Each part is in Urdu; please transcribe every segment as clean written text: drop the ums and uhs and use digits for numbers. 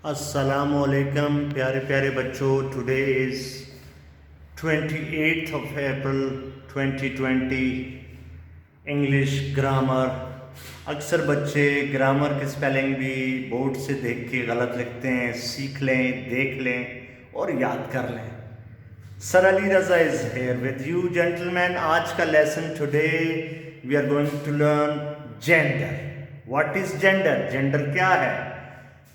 السلام علیکم پیارے پیارے بچوں. Today is 28th of April 2020. English grammar. اکثر بچے گرامر کی سپیلنگ بھی بورڈ سے دیکھ کے غلط لکھتے ہیں. سیکھ لیں, دیکھ لیں اور یاد کر لیں. Sir Ali Raza is here with you gentlemen. آج کا lesson today we are going to learn gender. What is gender? Gender کیا ہے؟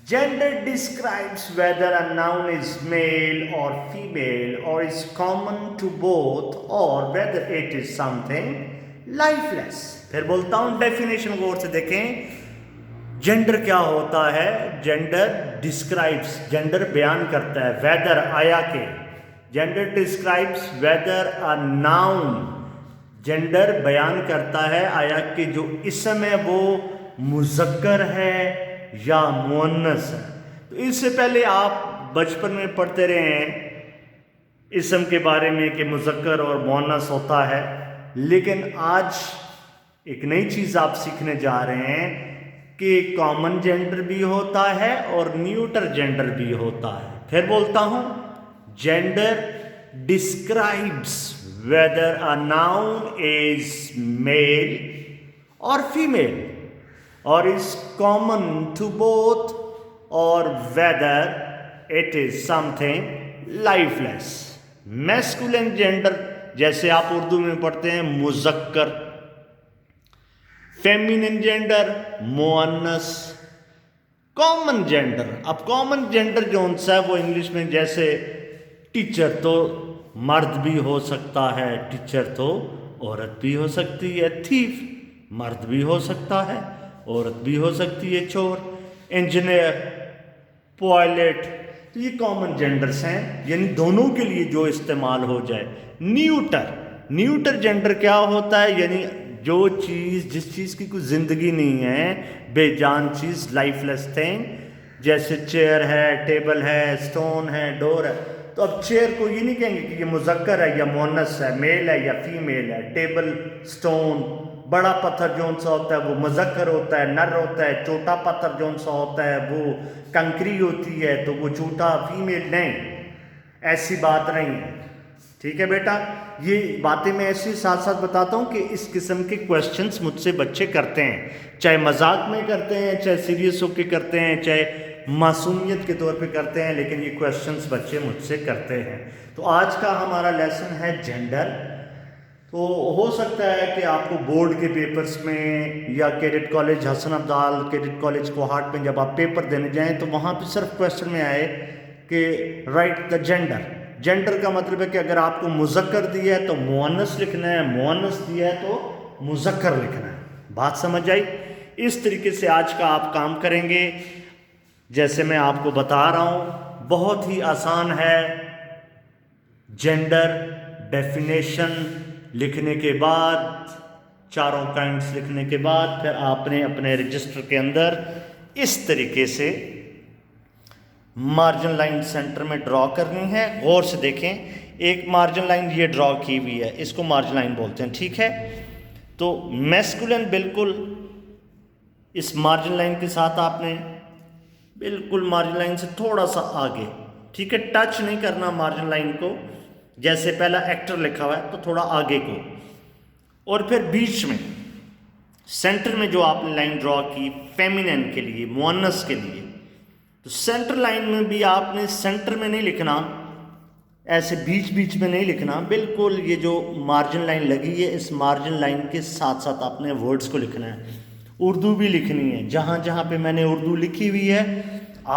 Gender describes whether a noun is male or female or is common to both or whether it is something lifeless. پھر بولتا ہوں ڈیفینیشن غور سے دیکھیں. جینڈر کیا ہوتا ہے؟ جینڈر ڈسکرائبس, جینڈر بیان کرتا ہے. ویدر آیا کے, gender describes weather a noun, gender بیان کرتا ہے آیا کہ جو اسم ہے وہ مذکر ہے یا مؤنث ہے. تو اس سے پہلے آپ بچپن میں پڑھتے رہے ہیں اسم کے بارے میں کہ مذکر اور مؤنث ہوتا ہے, لیکن آج ایک نئی چیز آپ سیکھنے جا رہے ہیں کہ کامن جینڈر بھی ہوتا ہے اور نیوٹر جینڈر بھی ہوتا ہے. پھر بولتا ہوں gender describes whether a noun is male or female or is common to both or whether it is something lifeless. Masculine gender جیسے آپ اردو میں پڑھتے ہیں مذکر, feminine gender مؤنث, common gender. اب common gender جو سا ہے وہ انگلش میں جیسے ٹیچر تو مرد بھی ہو سکتا ہے, ٹیچر تو عورت بھی ہو سکتی ہے, تھیف مرد بھی ہو سکتا ہے, عورت بھی ہو سکتی ہے, چور, انجینئر, پائلٹ. تو یہ کامن جینڈرز ہیں, یعنی دونوں کے لیے جو استعمال ہو جائے. نیوٹر جینڈر کیا ہوتا ہے؟ یعنی جو چیز, جس چیز کی کوئی زندگی نہیں ہے, بے جان چیز, لائف لیس تھنگ, جیسے چیئر ہے, ٹیبل ہے, اسٹون ہے, ڈور ہے. تو اب چیئر کو یہ نہیں کہیں گے کہ یہ مذکر ہے یا مؤنث ہے, میل ہے یا فیمیل ہے. ٹیبل, اسٹون, بڑا پتھر جون سا ہوتا ہے وہ مذکر ہوتا ہے, نر ہوتا ہے. چھوٹا پتھر جون سا ہوتا ہے وہ کنکری ہوتی ہے تو وہ چھوٹا فیمیل. نہیں, ایسی بات نہیں ہے. ٹھیک ہے بیٹا, یہ باتیں میں ایسی ساتھ ساتھ بتاتا ہوں کہ اس قسم کے کویسچنز مجھ سے بچے کرتے ہیں, چاہے مذاق میں کرتے ہیں, چاہے سیریس ہو کے کرتے ہیں, چاہے معصومیت کے طور پہ کرتے ہیں, لیکن یہ کویسچنز بچے مجھ سے کرتے ہیں. تو آج کا ہمارا لیسن ہے جینڈر. تو ہو سکتا ہے کہ آپ کو بورڈ کے پیپرز میں یا کیڈٹ کالج حسن عبدال, کیڈٹ کالج کوہاٹ میں جب آپ پیپر دینے جائیں تو وہاں پہ صرف کویسچن میں آئے کہ رائٹ دا جینڈر. جینڈر کا مطلب ہے کہ اگر آپ کو مذکر دیا ہے تو مؤنث لکھنا ہے, مؤنث دیا ہے تو مذکر لکھنا ہے. بات سمجھ آئی؟ اس طریقے سے آج کا آپ کام کریں گے جیسے میں آپ کو بتا رہا ہوں. بہت ہی آسان ہے. جینڈر ڈیفینیشن لکھنے کے بعد, چاروں کائنڈس لکھنے کے بعد, پھر آپ نے اپنے رجسٹر کے اندر اس طریقے سے مارجن لائن سینٹر میں ڈرا کرنی ہے. غور سے دیکھیں, ایک مارجن لائن یہ ڈرا کی ہوئی ہے, اس کو مارجن لائن بولتے ہیں. ٹھیک ہے, تو میسکولن بالکل اس مارجن لائن کے ساتھ آپ نے بالکل مارجن لائن سے تھوڑا سا آگے, ٹھیک ہے, ٹچ نہیں کرنا مارجن لائن کو. جیسے پہلا ایکٹر لکھا ہوا ہے تو تھوڑا آگے کو, اور پھر بیچ میں سینٹر میں جو آپ نے لائن ڈرا کی فیمینن کے لیے, مؤنث کے لیے, تو سینٹر لائن میں بھی آپ نے سینٹر میں نہیں لکھنا, ایسے بیچ بیچ میں نہیں لکھنا. بالکل یہ جو مارجن لائن لگی ہے اس مارجن لائن کے ساتھ ساتھ آپ نے ورڈز کو لکھنا ہے. اردو بھی لکھنی ہے, جہاں جہاں پہ میں نے اردو لکھی ہوئی ہے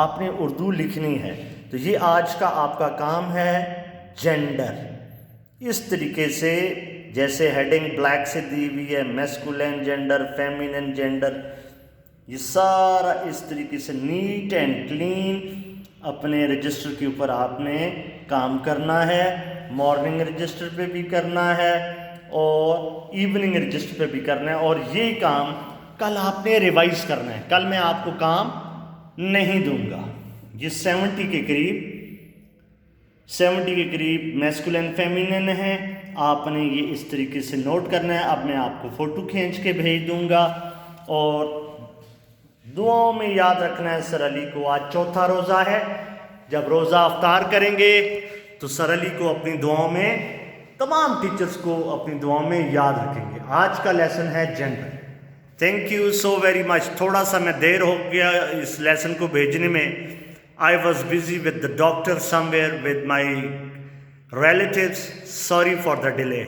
آپ نے اردو لکھنی ہے. تو یہ آج کا آپ کا کام ہے جینڈر. اس طریقے سے جیسے ہیڈنگ بلیک سے دی ہوئی ہے, میسکولین جینڈر, فیمینن جینڈر, یہ سارا اس طریقے سے نیٹ اینڈ کلین اپنے رجسٹر کے اوپر آپ نے کام کرنا ہے. مارننگ رجسٹر پہ بھی کرنا ہے اور ایوننگ رجسٹر پہ بھی کرنا ہے. اور یہ کام کل آپ نے ریوائز کرنا ہے. کل میں آپ کو کام نہیں دوں گا. یہ 70 کے قریب میسکولین فیمینن ہے, آپ نے یہ اس طریقے سے نوٹ کرنا ہے. اب میں آپ کو فوٹو کھینچ کے بھیج دوں گا اور دعاؤں میں یاد رکھنا ہے سر علی کو. آج چوتھا روزہ ہے. جب روزہ افطار کریں گے تو سر علی کو اپنی دعاؤں میں, تمام ٹیچرز کو اپنی دعاؤں میں یاد رکھیں گے. آج کا لیسن ہے gender. Thank you so very much. تھوڑا سا میں دیر ہو گیا اس لیسن کو بھیجنے میں. I was busy with the doctor some where with my relatives. Sorry for the delay.